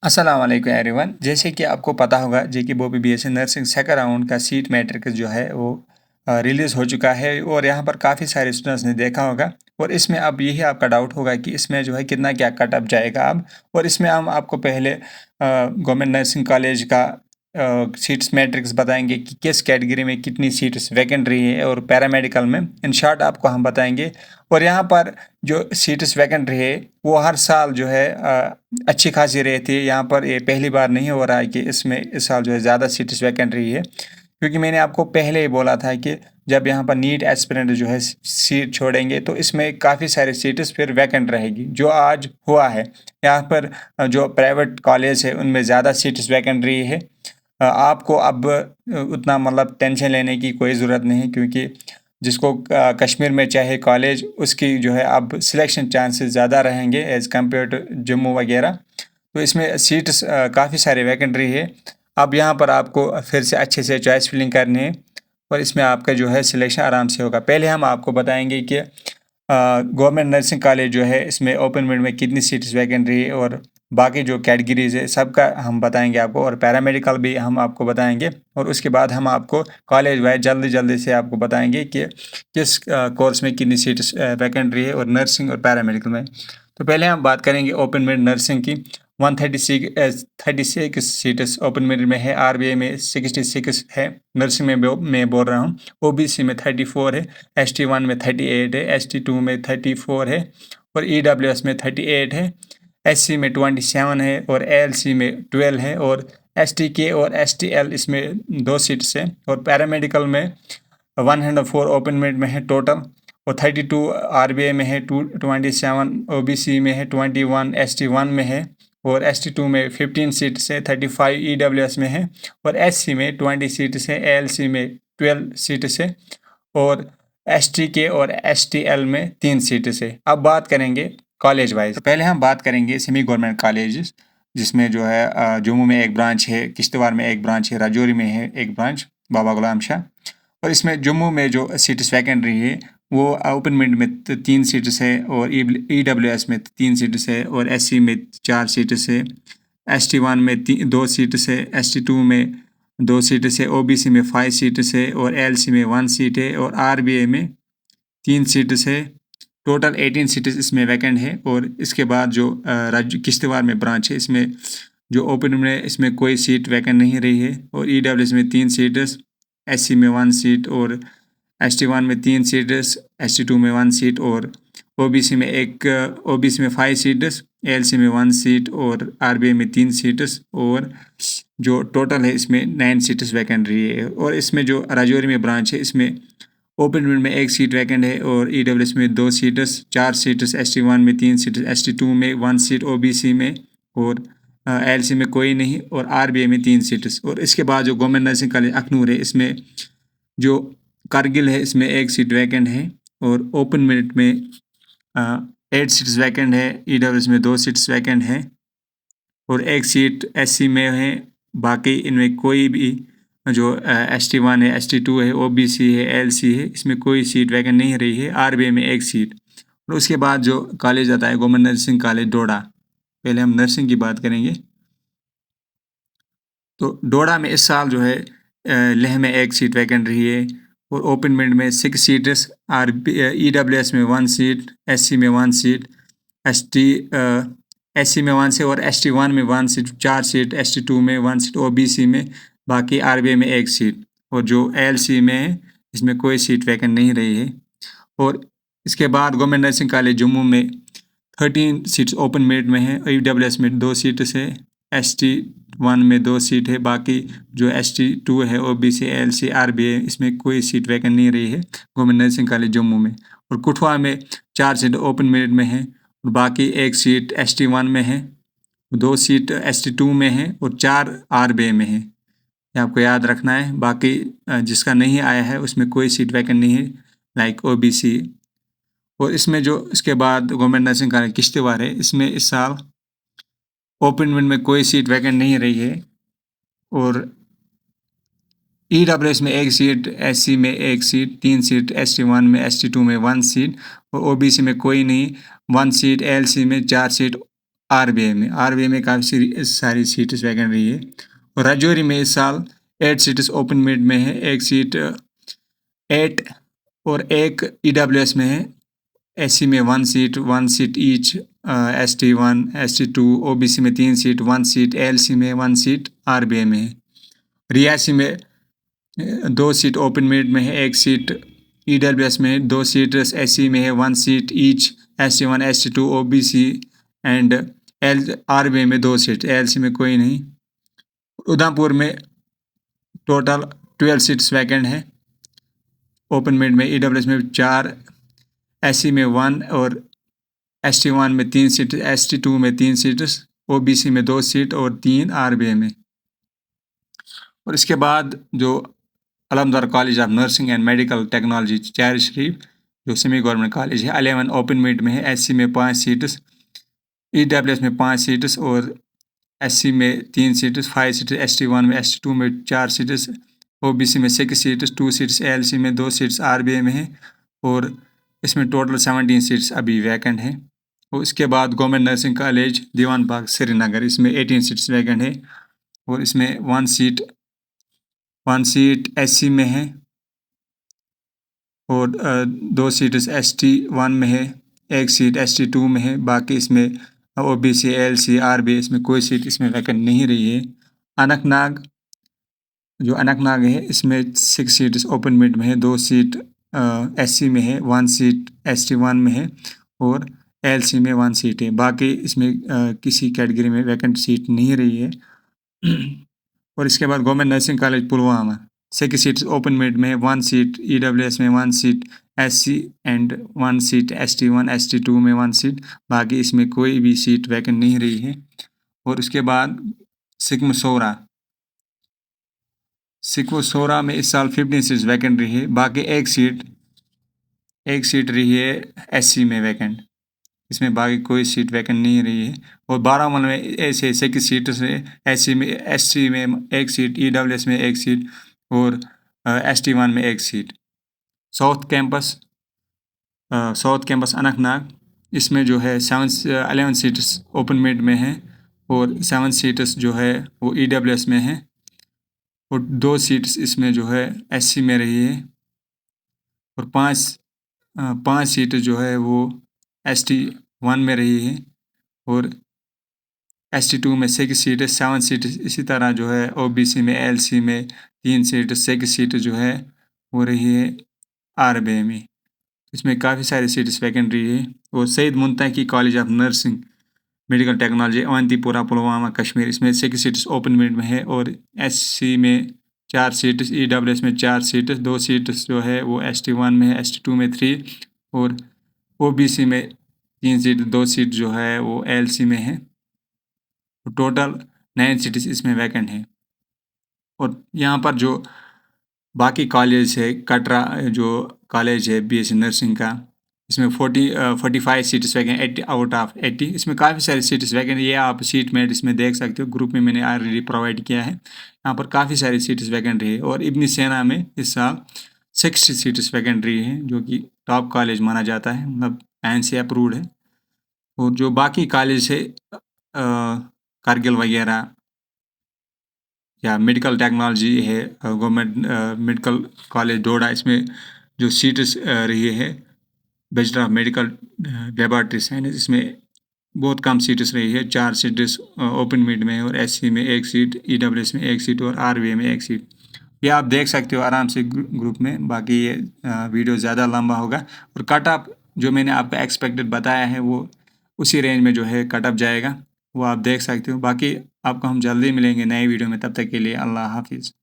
अस्सलाम वालेकुम एवरीवन। जैसे कि आपको पता होगा JK BOPEE BSc nursing second round का सीट मैट्रिक्स जो है वो रिलीज़ हो चुका है और यहाँ पर काफ़ी सारे स्टूडेंट्स ने देखा होगा। और इसमें अब यही आपका डाउट होगा कि इसमें जो है कितना क्या कट ऑफ जाएगा अब। और इसमें हम आपको पहले गवर्नमेंट नर्सिंग कॉलेज का सीट्स मैट्रिक्स बताएंगे कि किस कैटेगरी में कितनी सीट्स वैकेंट रही है, और पैरामेडिकल में इन शॉर्ट आपको हम बताएंगे। और यहाँ पर जो सीट्स वैकेंट रही वो हर साल जो है अच्छी खासी रहती है। यहाँ पर ये पहली बार नहीं हो रहा है कि इसमें इस साल जो है ज़्यादा सीट्स वैकेंट रही है, क्योंकि मैंने आपको पहले ही बोला था कि जब यहाँ पर नीट एस्पिरेंट जो है सीट छोड़ेंगे तो इसमें काफ़ी सारे सीट्स फिर वैकेंट रहेगी, जो आज हुआ है। यहाँ पर जो प्राइवेट कॉलेज है उनमें ज़्यादा सीट्स वैकेंट रही है। आपको अब उतना मतलब टेंशन लेने की कोई ज़रूरत नहीं है, क्योंकि जिसको कश्मीर में चाहे कॉलेज उसकी जो है अब सिलेक्शन चांसेस ज़्यादा रहेंगे एज़ कम्पेयर टू जम्मू वगैरह। तो इसमें सीट्स काफ़ी सारे वैकेंट रही है। अब यहाँ पर आपको फिर से अच्छे से चॉइस फिलिंग करनी है और इसमें आपका जो है सिलेक्शन आराम से होगा। पहले हम आपको बताएंगे कि गवर्नमेंट नर्सिंग कॉलेज जो है इसमें ओपन मिड में कितनी सीट्स वैकेंट रही है, और बाकी जो कैटेगरीज है सबका हम बताएंगे आपको, और पैरामेडिकल भी हम आपको बताएंगे। और उसके बाद हम आपको कॉलेज वाइज जल्दी जल्दी से आपको बताएंगे कि किस कोर्स में कितनी सीट्स वैकेंट रही है, और नर्सिंग और पैरामेडिकल में। तो पहले हम बात करेंगे ओपन मिड नर्सिंग की। 136 सीट्स ओपन मेरिट में है, आरबीआई में 66 है, नर्सिंग में मैं बोल रहा हूँ। ओबीसी में 34 है, ST1 में 38 है, ST2 में 34 है, और EWS में 38 है, SC में 27 है, और ALC में 12 है, और STK और STL इसमें 2 सीट्स है। और पैरामेडिकल में 104 ओपन मेरिट में है टोटल, और 32 आरबीआई में है, 27 ओबीसी में है, 21 ST1 में है, और ST2 में 15 सीट से 35 EWS में है, और SC में 20 सीट से, ALC में 12 सीट से, और STK और STL में 3 सीट से। अब बात करेंगे कॉलेज वाइज। तो पहले हम बात करेंगे सेमी गवर्नमेंट कॉलेज, जिसमें जो है जम्मू में एक ब्रांच है, किश्तवाड़ में एक ब्रांच है, राजौरी में है एक ब्रांच, बाबा गुलाम शाह। और इसमें जम्मू में जो सीट्स वैकेंट रही है वो ओपन मिड में 3 सीट्स है, और EWS में 3 सीट्स है, और SC में 4 सीट्स है, ST1 में 2 सीट्स है, ST2 में 2 सीट्स है, OBC में 5 सीट्स है, और ALC में 1 सीट है, और RBA में 3 सीट्स है। टोटल 18 सीट्स इसमें वैकेंट है। और इसके बाद जो राज्य किश्तवाड़ में ब्रांच है, इसमें जो ओपन में इसमें कोई सीट वैकेंट नहीं रही है, और EWS में 3 सीट्स, SC में 1 सीट, और ST1 में 3 सीट्स, ST2 में 1 सीट, और OBC में 5 सीट्स, ALC में 1 सीट, और RBA में 3 सीट्स, और जो टोटल है इसमें 9 सीट्स वैकेंट रही है। और इसमें जो राजौरी में ब्रांच है इसमें ओपन में 1 सीट वैकेंट है, और EWS में 2 सीट्स, 4 सीट्स, ST1 में 3 सीट्स, ST2 में 1 सीट OBC में, और ALC में कोई नहीं, और RBA में 3 सीट्स। और इसके बाद जो गवर्नमेंट नर्सिंग कॉलेज अखनूर है, इसमें जो कारगिल है इसमें 1 सीट वैकेंट है, और ओपन मेरिट में 8 सीट्स वैकेंट है, EWS में 2 सीट्स वैकेंट है, और 1 सीट SC में है। बाकी इनमें कोई भी जो ST1 है, ST2 है, OBC है, ALC है, इसमें कोई सीट वैकेंट नहीं रही है। RBA में 1 सीट। और उसके बाद जो कॉलेज आता है गवर्नमेंट नर्सिंग कॉलेज डोडा। पहले हम नर्सिंग की बात करेंगे। तो डोडा में इस साल जो है लेह में 1 सीट वैकेंट रही है, और ओपन मिड में 6 सीट्स, EWS में 1 सीट, SC में 1 सीट, SC में 1 सीट, और ST1 में 1 सीट, 4 सीट, ST2 में 1 सीट, OBC में, बाकी RBA में 1 सीट, और जो ALC में है इसमें कोई सीट वैकेंट नहीं रही है। और इसके बाद गवर्नमेंट नर्सिंग कॉलेज जम्मू में 13 सीट्स ओपन मेरिट में है, EWS में 2 सीट्स है, ST1 में 2 सीट है, बाकी जो ST2 है, OBC, ALC, RBA इसमें कोई सीट वैकेंट नहीं रही है गवर्नमेंट नर्सिंग कॉलेज जम्मू में। और कुठवा में 4 सीट ओपन मेरिट में है, और बाकी 1 सीट ST1 में है, 2 सीट ST2 में है, और 4 RBA में है। ये आपको याद रखना है। बाकी जिसका नहीं आया है उसमें कोई सीट वैकेंट नहीं है, लाइक OBC। और इसमें जो इसके बाद गवर्नमेंट नर्सिंग कॉलेज किश्तवाड़ है, इसमें इस साल ओपन में कोई सीट वैकेंट नहीं रही है, और EWS में 1 सीट, SC में 1 सीट, 3 सीट, ST1 में, ST2 में 1 सीट, और OBC में कोई नहीं, 1 सीट, ALC में 4 सीट, आरबीआई में काफ़ी सारी सीट्स वैकेंट रही है। और राजौरी में इस साल 8 सीट्स ओपन मेरिट में है, एक सीट 8 और एक ईडब्ल्यूएस में है। एससी में 1 seat each, ST1 ST2 OBC में 3 सीट 1 सीट, एलसी में 1 सीट आरबीआई में है। रियासी में 2 सीट ओपन मेरिट में है, एक सीट ईडब्ल्यूएस में, 2 सीट एससी में है 1 seat each, ST1 ST2 OBC and RBI में 2 सीट, एलसी में कोई नहीं। उधमपुर में टोटल 12 सीट्स वैकेंट है ओपन मेरिट में, ईडब्ल्यूएस में 4, एससी में 1 और ST1 में 3 सीट, ST2 में 3 सीट्स, ओबीसी में 2 सीट और 3 आरबीआई में। और इसके बाद जो Alamdar college of nursing and medical technology Char Sharif जो सेमी गवर्नमेंट कॉलेज है, 11 ओपन मेरिट में है, एससी में 5 सीट्स, ईडब्ल्यूएस में 5 सीट्स और एससी में 3 सीट्स, 5 सीट्स, ST1 में, ST2 में 4 सीट्स, ओबीसी में 6 सीट्स, 2 सीट्स, एलसी में 2 सीट्स आरबीआई में है और इसमें टोटल 17 सीट्स अभी वैकेंट है। और इसके बाद गवर्नमेंट नर्सिंग कॉलेज दीवान बाग श्रीनगर, इसमें 18 सीट्स वैकेंट है और इसमें 1 सीट एससी में है और 2 सीट्स ST1 में है, 1 सीट ST2 में है, बाकी इसमें ओबीसी, एलसी, आरबीआई इसमें कोई सीट इसमें वैकेंट नहीं रही है। अनंतनाग है, इसमें 6 सीट्स ओपन मेरिट में है, 2 सीट एससी में है, 1 सीट ST1 में है और एलसी में 1 सीट है। बाकी इसमें किसी कैटेगरी में वैकेंट सीट नहीं रही है। और इसके बाद government nursing college Pulwama, 6 seats open merit में है, 1 सीट ईडब्ल्यूएस में, 1 seat SC and 1 seat ST1 ST2 में 1 सीट, बाकी इसमें कोई भी सीट वैकेंट नहीं रही है। और उसके बाद सिकमसौरा में इस साल 15 सीट्स वैकेंट रही है, बाकी एक सीट रही है एससी में वैकेंट, इसमें बाकी कोई सीट वैकेंट नहीं रही है। और बारामूला में ऐसे 6 सीट से एससी में, SC में 1 सीट, ईडब्ल्यूएस में 1 सीट और ST1 में 1 सीट। साउथ कैंपस अनंतनाग, इसमें जो है 11 सीट्स ओपन मेरिट में है और 7 सीट्स जो है वो ईडब्ल्यूएस में है और 2 सीट्स इसमें जो है SC में रही है और 5 सीट जो है वो ST1 में रही है और ST2 में 6 सीट, 7 सीट इसी तरह जो है ओबीसी में, एलसी में 3 सीट, 6 सीट जो है वो रही है आरबीआई में। इसमें काफ़ी सारी सीट्स वैकेंट रही है। और Syed Mantaqi college of nursing medical technology Awantipora Pulwama Kashmir, इसमें 6 सीट्स ओपन मेरिट में है और SC में 4 सीट्स, ईडब्ल्यूएस में 4 सीट्स, 2 सीट्स जो है वो ST1 में है, ST2 में 3 और ओबीसी में 3 सीट, 2 सीट जो है वो एलसी में है। टोटल 9 सीट्स इसमें वैकेंट है। और यहाँ पर जो बाकी कॉलेज है, कटरा जो कॉलेज है BSc नर्सिंग का, इसमें 45 सीट्स वैकेंट, 80 आउट ऑफ 80, इसमें काफ़ी सारी सीट्स वैकेंट, ये आप सीट मेट इसमें देख सकते हो, ग्रुप में मैंने ऑलरेडी प्रोवाइड किया है। यहाँ पर काफ़ी सारी सीट्स वैकेंट रही है। और इब्न सीना में इस साल 60 सीट्स वैकेंट रही है, जो कि टॉप कॉलेज माना जाता है, मतलब PAN अप्रूव्ड है। और जो बाकी कॉलेज है कारगिल वगैरह या मेडिकल टेक्नोलॉजी है, गवर्नमेंट मेडिकल कॉलेज डोडा, इसमें जो सीट्स रही है bachelor of medical laboratory science, इसमें बहुत कम सीट्स रही है, 4 सीट्स ओपन मेरिट में और SC में 1 सीट, ईडब्ल्यूएस में 1 सीट और आरबीआई में 1 सीट। ये आप देख सकते हो आराम से ग्रुप में। बाकी ये वीडियो ज़्यादा लंबा होगा और कट ऑफ जो मैंने आपको एक्सपेक्टेड बताया है वो उसी रेंज में जो है कट ऑफ जाएगा, वो आप देख सकते हो। बाकी आपको हम जल्दी मिलेंगे नए वीडियो में, तब तक के लिए अल्लाह हाफिज़।